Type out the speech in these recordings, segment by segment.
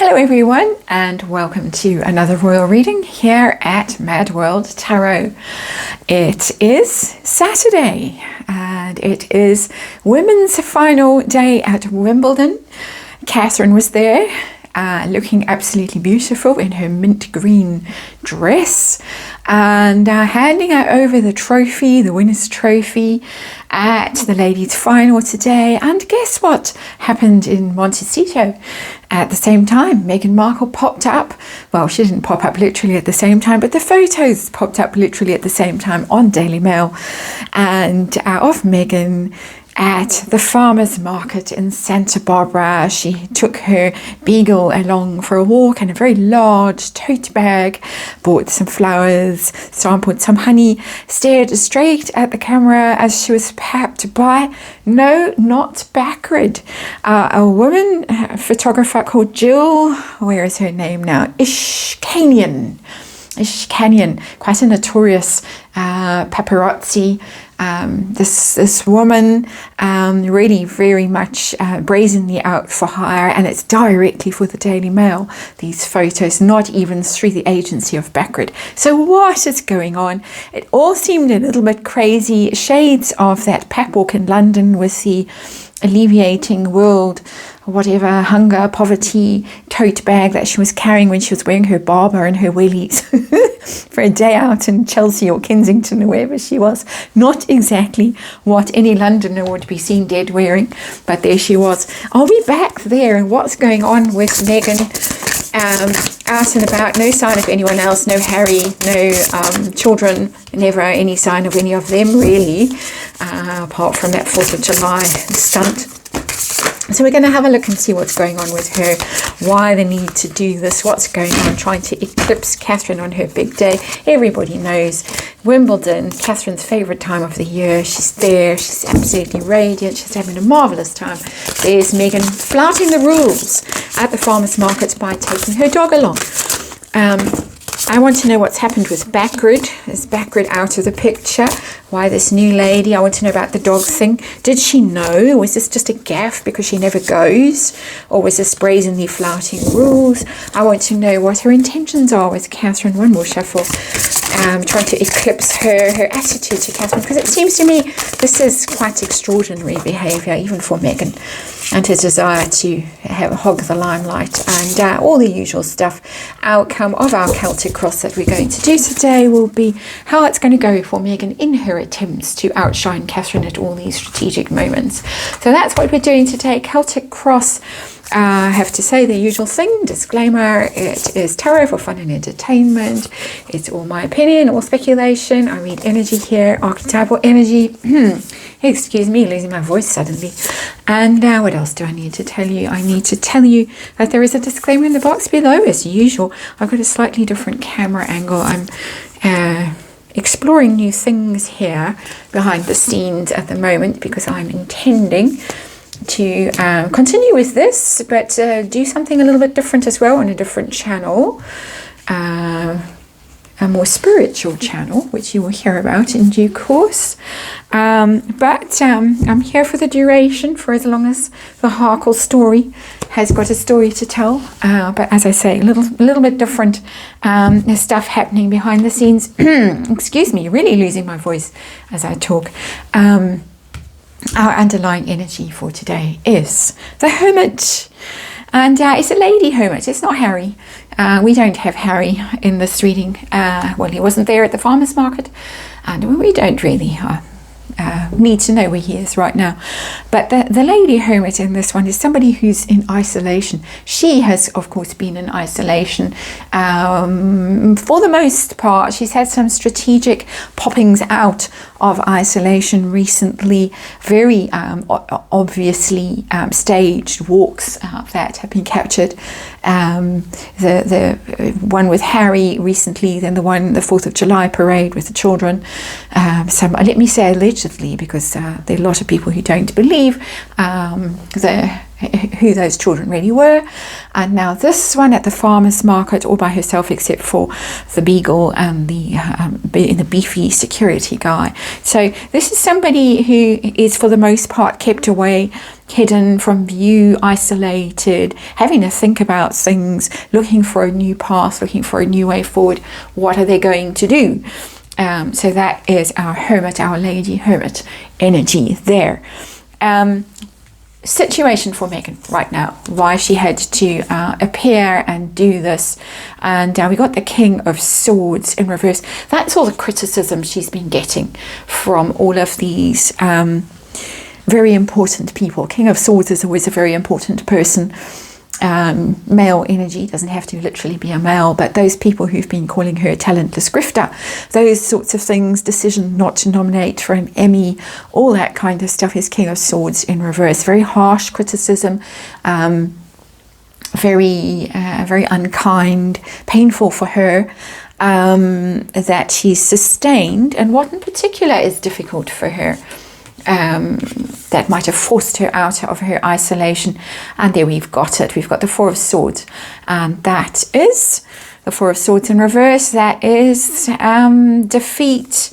Hello everyone, and welcome to another royal reading here at Mad World Tarot. It is Saturday and it is women's final day at Wimbledon. Catherine was there looking absolutely beautiful in her mint green dress and handing out over the trophy, the winner's trophy at the ladies' final today. And guess what happened in Montecito? At the same time, Meghan Markle popped up. Well, she didn't pop up literally at the same time, but the photos popped up literally at the same time on Daily Mail and of Meghan at the farmer's market in Santa Barbara. She took her beagle along for a walk and a very large tote bag, bought some flowers, sampled some honey, stared straight at the camera as she was papped by, no, not backward, a woman, a photographer called Jill, where is her name now? Ishkanian, quite a notorious paparazzi. This woman really very much brazenly out for hire, and it's directly for the Daily Mail, these photos, not even through the agency of Backward. So what is going on? It all seemed a little bit crazy, shades of that pep walk in London with the alleviating world whatever hunger poverty tote bag that she was carrying when she was wearing her Barber and her wellies for a day out in Chelsea or Kensington or wherever she was. Not exactly what any Londoner would be seen dead wearing, but there she was. I'll be back there and what's going on with Meghan out and about. No sign of anyone else, no Harry, no children, never any sign of any of them really, apart from that 4th of July stunt. So we're going to have a look and see what's going on with her, why the need to do this, what's going on, trying to eclipse Catherine on her big day. Everybody knows Wimbledon, Catherine's favourite time of the year. She's there, she's absolutely radiant, she's having a marvellous time. There's Meghan flouting the rules at the farmer's market by taking her dog along. I want to know what's happened with Backward. Is Backward out of the picture? Why this new lady? I want to know about the dog thing. Did she know? Was this just a gaffe because she never goes? Or was this brazenly flouting rules? I want to know what her intentions are with Catherine. One more shuffle. Trying to eclipse her attitude to Catherine, because it seems to me this is quite extraordinary behaviour, even for Meghan, and her desire to hog the limelight and all the usual stuff. Outcome of our Celtic cross that we're going to do today will be how it's going to go for Meghan in her attempts to outshine Catherine at all these strategic moments. So that's what we're doing today. Celtic cross. I have to say the usual thing, disclaimer, it is tarot for fun and entertainment. It's all my opinion, all speculation. I read energy here, archetypal energy. Excuse me, losing my voice suddenly. And what else do I need to tell you? I need to tell you that there is a disclaimer in the box below as usual. I've got a slightly different camera angle. I'm exploring new things here behind the scenes at the moment because I'm intending to continue with this, but do something a little bit different as well on a different channel, a more spiritual channel, which you will hear about in due course. But I'm here for the duration, for as long as the Harkle story has got a story to tell. But as I say, a little bit different stuff happening behind the scenes. Excuse me, really losing my voice as I talk. Our underlying energy for today is the Hermit, and it's a lady Hermit. It's not Harry. We don't have Harry in this reading. Well, he wasn't there at the farmer's market, and we don't really need to know where he is right now. But the lady Hermit in this one is somebody who's in isolation. She has, of course, been in isolation for the most part. She's had some strategic poppings out of isolation recently, very obviously staged walks that have been captured. The one with Harry recently, then the 4th of July parade with the children. Let me say allegedly, because there are a lot of people who don't believe who those children really were. And now this one at the farmer's market all by herself, except for the beagle and the beefy security guy. So this is somebody who is for the most part kept away hidden from view, isolated, having to think about things, looking for a new path, looking for a new way forward. What are they going to do? So that is our Hermit, our Lady Hermit energy there. Situation for Megan right now, why she had to appear and do this. And we got the King of Swords in reverse. That's all the criticism she's been getting from all of these very important people. King of Swords is always a very important person. Male energy, doesn't have to literally be a male, but those people who've been calling her a talentless grifter, those sorts of things, decision not to nominate for an Emmy, all that kind of stuff is King of Swords in reverse. Very harsh criticism, very unkind, painful for her, that she's sustained, and what in particular is difficult for her, that might have forced her out of her isolation. And there we've got it. We've got the Four of Swords, and that is the Four of Swords in reverse. That is defeat.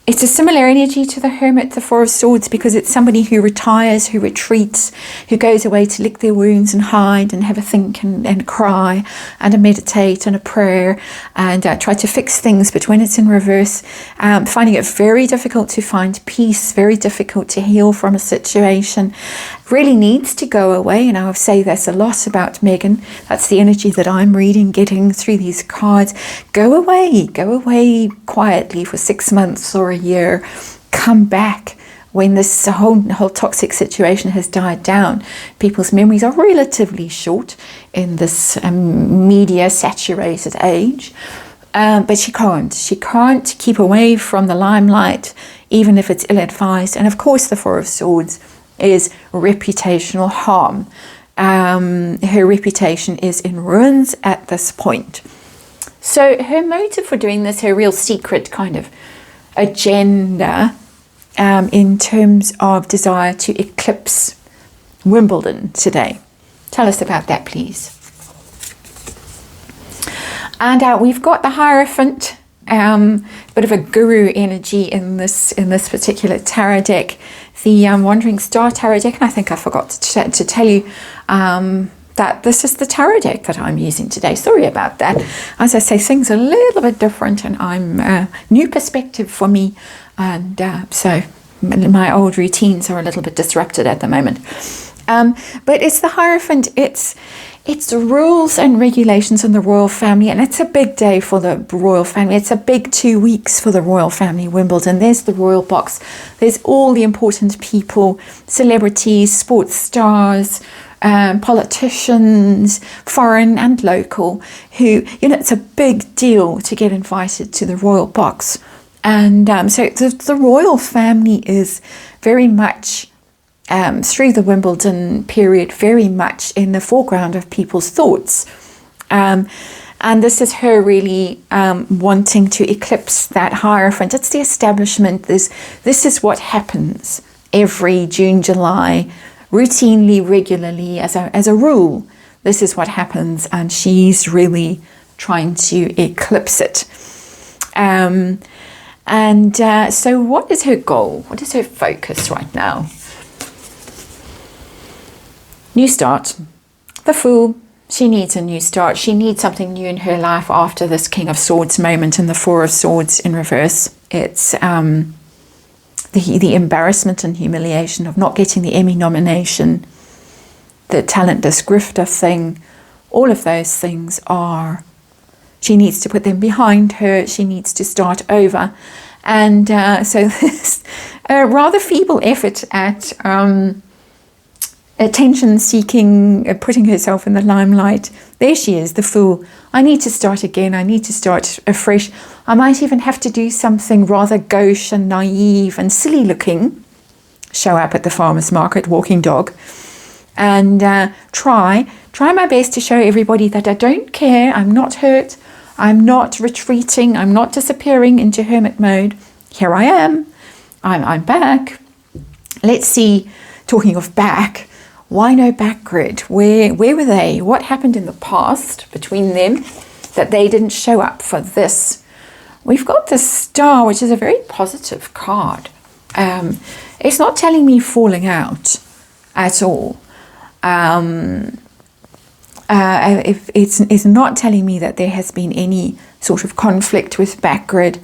It's a similar energy to the Hermit, the Four of Swords, because it's somebody who retires, who retreats, who goes away to lick their wounds and hide and have a think and cry and a meditate and a prayer and try to fix things. But when it's in reverse, finding it very difficult to find peace, very difficult to heal from a situation, really needs to go away. And I would say that's a lot about Megan. That's the energy that I'm reading, getting through these cards. Go away quietly for 6 months or a year. Come back when this whole toxic situation has died down. People's memories are relatively short in this media saturated age. But she can't keep away from the limelight, even if it's ill-advised. And of course, the Four of Swords is reputational harm. Her reputation is in ruins at this point. So her motive for doing this, her real secret kind of agenda, in terms of desire to eclipse Wimbledon today. Tell us about that, please. And we've got the Hierophant, bit of a guru energy in this particular tarot deck, the Wandering Star tarot deck. And I think I forgot to tell you that this is the tarot deck that I'm using today. Sorry about that. As I say, things are a little bit different, and I'm new perspective for me, and so my old routines are a little bit disrupted at the moment. But it's the Hierophant. It's the rules and regulations in the royal family, and it's a big day for the royal family. It's a big 2 weeks for the royal family, Wimbledon. There's the royal box. There's all the important people, celebrities, sports stars, politicians, foreign and local, who, it's a big deal to get invited to the royal box. And so the royal family is very much, through the Wimbledon period, very much in the foreground of people's thoughts. And this is her really wanting to eclipse that Hierophant. It's the establishment. This is what happens every June, July, routinely, regularly, as a rule. This is what happens, and she's really trying to eclipse it. So what is her goal? What is her focus right now? New start. The Fool. She needs a new start. She needs something new in her life after this King of Swords moment and the Four of Swords in reverse. It's the embarrassment and humiliation of not getting the Emmy nomination, the talentless grifter thing. All of those things she needs to put them behind her. She needs to start over. And so this rather feeble effort at attention seeking, putting herself in the limelight. There she is, the Fool. I need to start again. I need to start afresh. I might even have to do something rather gauche and naive and silly looking. Show up at the farmer's market, walking dog. And try my best to show everybody that I don't care. I'm not hurt. I'm not retreating. I'm not disappearing into hermit mode. Here I am. I'm back. Let's see, talking of back, why no back grid? Where were they? What happened in the past between them that they didn't show up for this? We've got the Star, which is a very positive card. It's not telling me falling out at all. If it's not telling me that there has been any sort of conflict with back grid,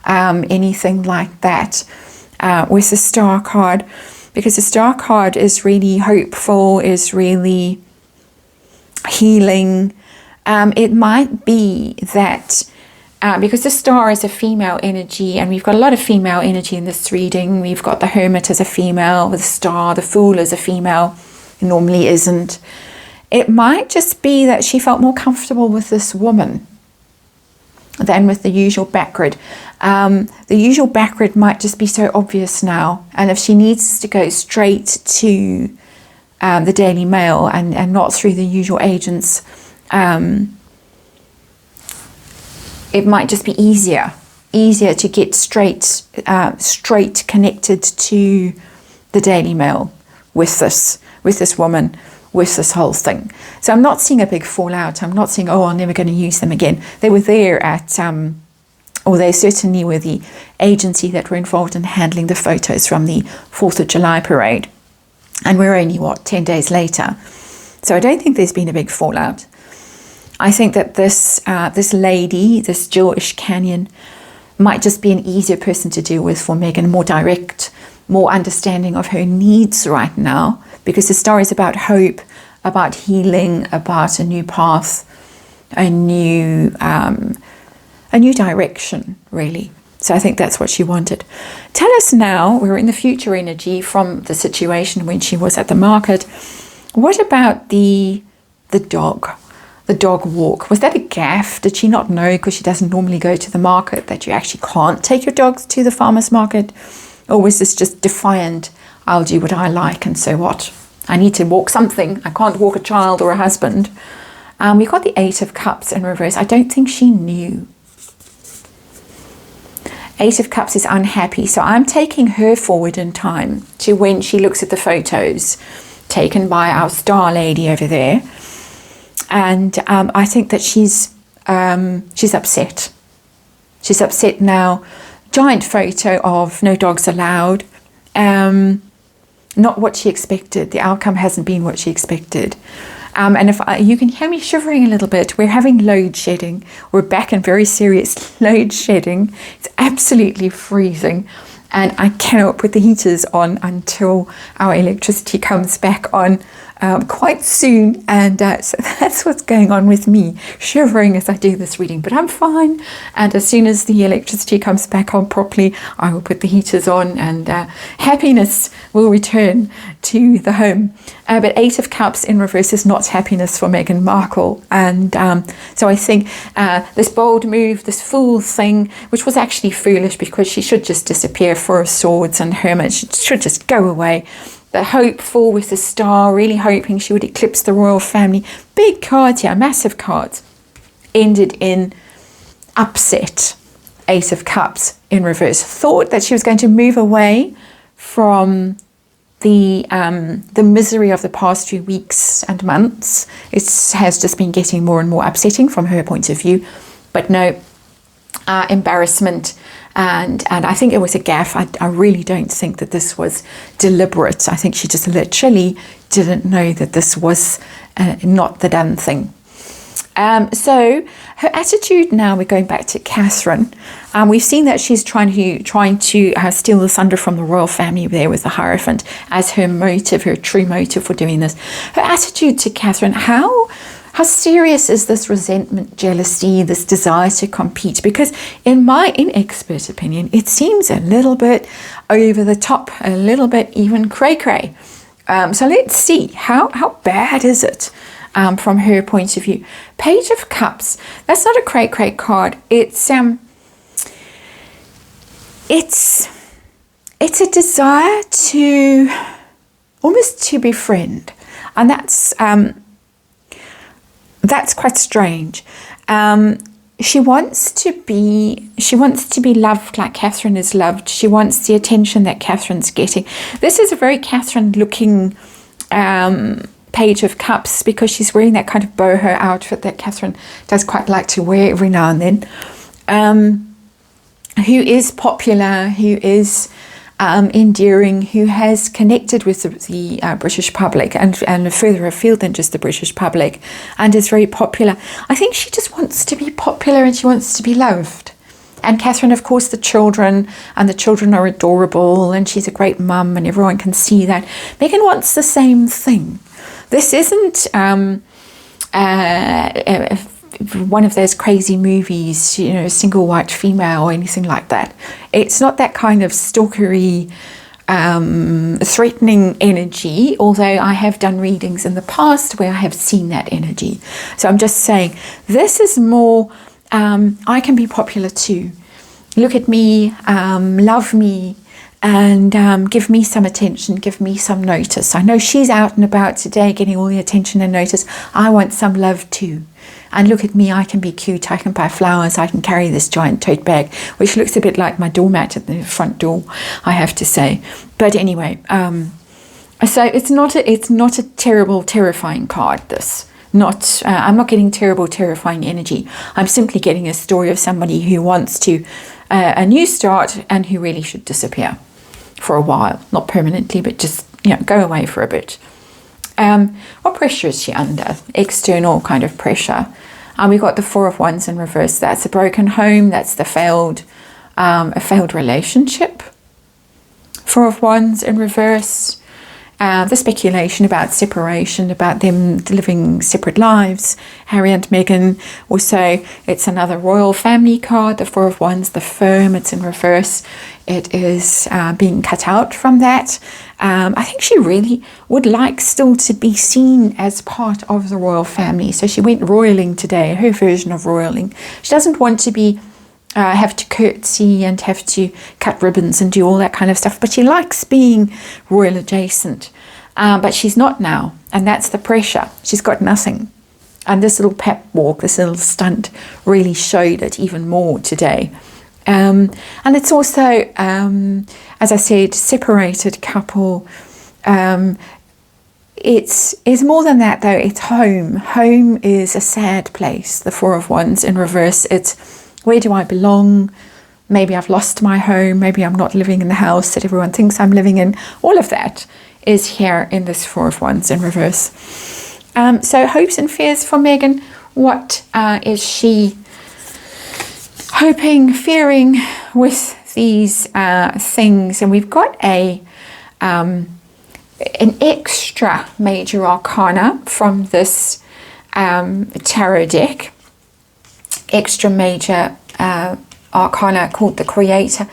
anything like that, with the Star card, because the Star card is really hopeful, is really healing. It might be that because the Star is a female energy, and we've got a lot of female energy in this reading. We've got the Hermit as a female, the Star, the Fool as a female. It normally isn't. It might just be that she felt more comfortable with this woman than with the usual back grid. The usual back grid might just be so obvious now, and if she needs to go straight to the Daily Mail and not through the usual agents, it might just be easier to get straight connected to the Daily Mail with this woman, with this whole thing. So I'm not seeing a big fallout. I'm not saying, oh, I'm never going to use them again. They were there at, or they certainly were the agency that were involved in handling the photos from the 4th of July parade. And we're only, 10 days later. So I don't think there's been a big fallout. I think that this lady, this Jill Ishkanian, might just be an easier person to deal with for Megan, more direct, more understanding of her needs right now, because the story is about hope, about healing, about a new path, a new direction, really. So I think that's what she wanted. Tell us now, we're in the future energy from the situation when she was at the market. What about the dog? The dog walk, was that a gaffe? Did she not know, because she doesn't normally go to the market, that you actually can't take your dogs to the farmer's market? Or was this just defiant, I'll do what I like, and so what? I need to walk something. I can't walk a child or a husband. We've got the 8 of Cups in reverse. I don't think she knew. 8 of Cups is unhappy. So I'm taking her forward in time to when she looks at the photos taken by our star lady over there. And I think that she's upset. She's upset now. Giant photo of no dogs allowed. Not what she expected. The outcome hasn't been what she expected. And if you can hear me shivering a little bit, we're having load shedding. We're back in very serious load shedding. It's absolutely freezing. And I cannot put the heaters on until our electricity comes back on quite soon. And so that's what's going on with me, shivering as I do this reading. But I'm fine. And as soon as the electricity comes back on properly, I will put the heaters on, and happiness will return to the home. But 8 of Cups in reverse is not happiness for Meghan Markle. And so I think this bold move, this fool thing, which was actually foolish because she should just disappear, 4 of Swords and Hermit, she should just go away. The hopeful with the Star, really hoping she would eclipse the royal family. Big cards here, massive cards. Ended in upset. 8 of Cups in reverse. Thought that she was going to move away from the misery of the past few weeks and months. It has just been getting more and more upsetting from her point of view. But no, embarrassment. And I think it was a gaffe. I really don't think that this was deliberate. I think she just literally didn't know that this was not the done thing. So her attitude now, we're going back to Catherine. We've seen that she's trying to steal the thunder from the royal family there with the Hierophant as her motive, her true motive for doing this. Her attitude to Catherine, how serious is this resentment, jealousy, this desire to compete? Because in my inexpert opinion, it seems a little bit over the top, a little bit even cray-cray. So let's see, how bad is it from her point of view? Page of Cups, that's not a cray-cray card. It's a desire to almost to befriend, and that's quite strange. She wants to be loved like Catherine is loved. She wants the attention that Catherine's getting. This is a very Catherine looking Page of Cups, because she's wearing that kind of boho outfit that Catherine does quite like to wear every now and then. Who is popular, who is endearing, who has connected with the British public and further afield than just the British public, and is very popular. I think she just wants to be popular and she wants to be loved. And Catherine, of course, the children are adorable, and she's a great mum, and everyone can see that. Megan wants the same thing. This isn't one of those crazy movies, you know, single white female or anything like that. It's not that kind of stalkery, threatening energy, although I have done readings in the past where I have seen that energy. So I'm just saying, this is more, I can be popular too. Look at me, love me, and give me some attention, give me some notice. I know she's out and about today getting all the attention and notice. I want some love too. And look at me, I can be cute, I can buy flowers, I can carry this giant tote bag, which looks a bit like my doormat at the front door, I have to say. But anyway, so it's not a terrible, terrifying card, this. I'm not getting terrible, terrifying energy. I'm simply getting a story of somebody who wants to a new start and who really should disappear for a while. Not permanently, but just, you know, go away for a bit. What pressure is she under? External kind of pressure. We've got the Four of Wands in reverse. That's a broken home. That's the a failed relationship. Four of Wands in reverse. The speculation about separation, about them living separate lives, Harry and Meghan. Also, it's another royal family card, the Four of Wands, the firm, it's in reverse. It is being cut out from that. I think she really would like still to be seen as part of the royal family. So she went royaling today, her version of royaling. She doesn't want to be have to curtsy and have to cut ribbons and do all that kind of stuff, but she likes being royal adjacent, but she's not now, and that's the pressure. She's got nothing, and this little pep walk, this little stunt really showed it even more today. And it's also, as I said, separated couple. It's more than that though. It's home is a sad place, the Four of Wands in reverse. It's where do I belong? Maybe I've lost my home. Maybe I'm not living in the house that everyone thinks I'm living in. All of that is here in this Four of Wands in reverse. So hopes and fears for Meghan. What is she hoping, fearing with these things? And we've got an extra major arcana from this tarot deck. Extra major arcana called the Creator.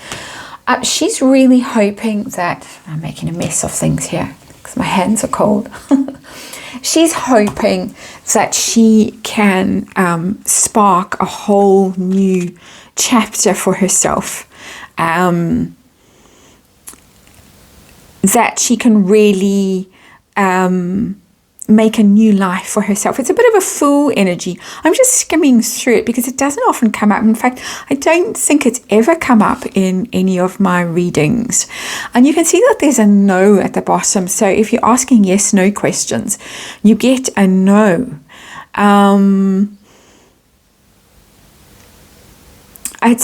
She's really hoping that, I'm making a mess of things here because my hands are cold. She's hoping that she can spark a whole new chapter for herself. That she can really make a new life for herself. It's a bit of a Fool energy. I'm just skimming through it because it doesn't often come up. In fact, I don't think it's ever come up in any of my readings. And you can see that there's a no at the bottom. So if you're asking yes, no questions, you get a no. It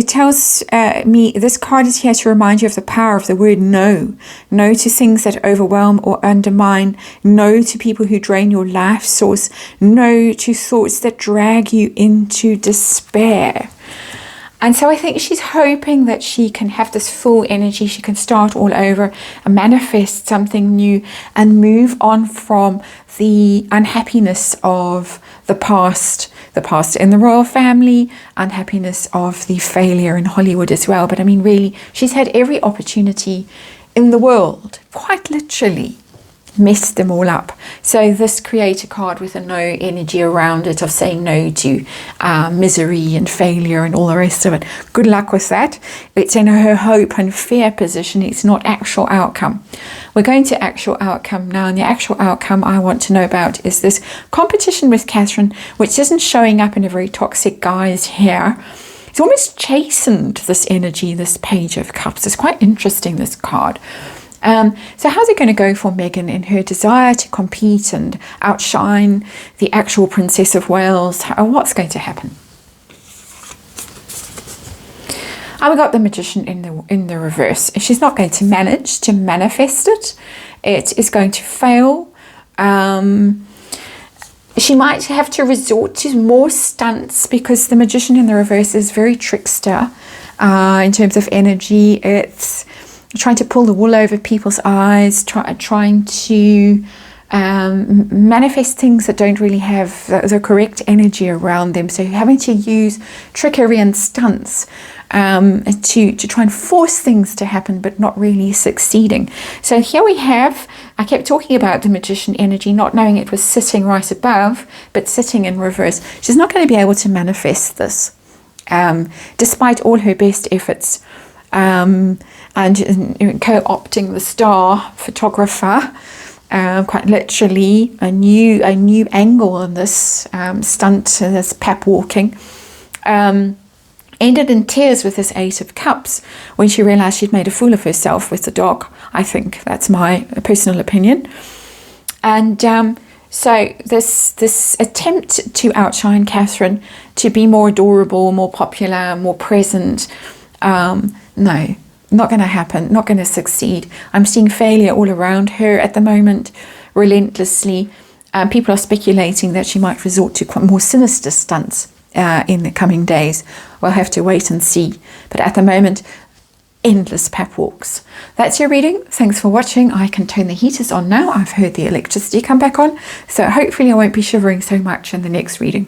tells me this card is here to remind you of the power of the word no. No to things that overwhelm or undermine. No to people who drain your life source. No to thoughts that drag you into despair. And so I think she's hoping that she can have this full energy. She can start all over and manifest something new and move on from the unhappiness of the past in the royal family, unhappiness of the failure in Hollywood as well. But I mean, really, she's had every opportunity in the world, quite literally, messed them all up. So this Creator card with a no energy around it of saying no to misery and failure and all the rest of it. Good luck with that. It's in her hope and fear position. It's not actual outcome. We're going to actual outcome now, and the actual outcome I want to know about is this competition with Catherine, which isn't showing up in a very toxic guise here. It's almost chastened, this energy, this Page of Cups. It's quite interesting, this card. So how's it going to go for Meghan in her desire to compete and outshine the actual Princess of Wales? What's going to happen? And we got the Magician in the reverse. She's not going to manage to manifest it. It is going to fail. She might have to resort to more stunts because the Magician in the reverse is very trickster in terms of energy. It's trying to pull the wool over people's eyes, trying to manifest things that don't really have the correct energy around them. So having to use trickery and stunts to try and force things to happen, but not really succeeding. So here we have, I kept talking about the Magician energy, not knowing it was sitting right above, but sitting in reverse. She's not going to be able to manifest this, despite all her best efforts. And co-opting the star photographer, quite literally a new angle in this stunt, this pap walking, ended in tears with this Eight of Cups when she realized she'd made a fool of herself with the dog. I think that's my personal opinion. And so this attempt to outshine Catherine, to be more adorable, more popular, more present, no, not going to happen, not going to succeed. I'm seeing failure all around her at the moment, relentlessly. People are speculating that she might resort to more sinister stunts in the coming days. We'll have to wait and see. But at the moment, endless pap walks. That's your reading. Thanks for watching. I can turn the heaters on now. I've heard the electricity come back on. So hopefully I won't be shivering so much in the next reading.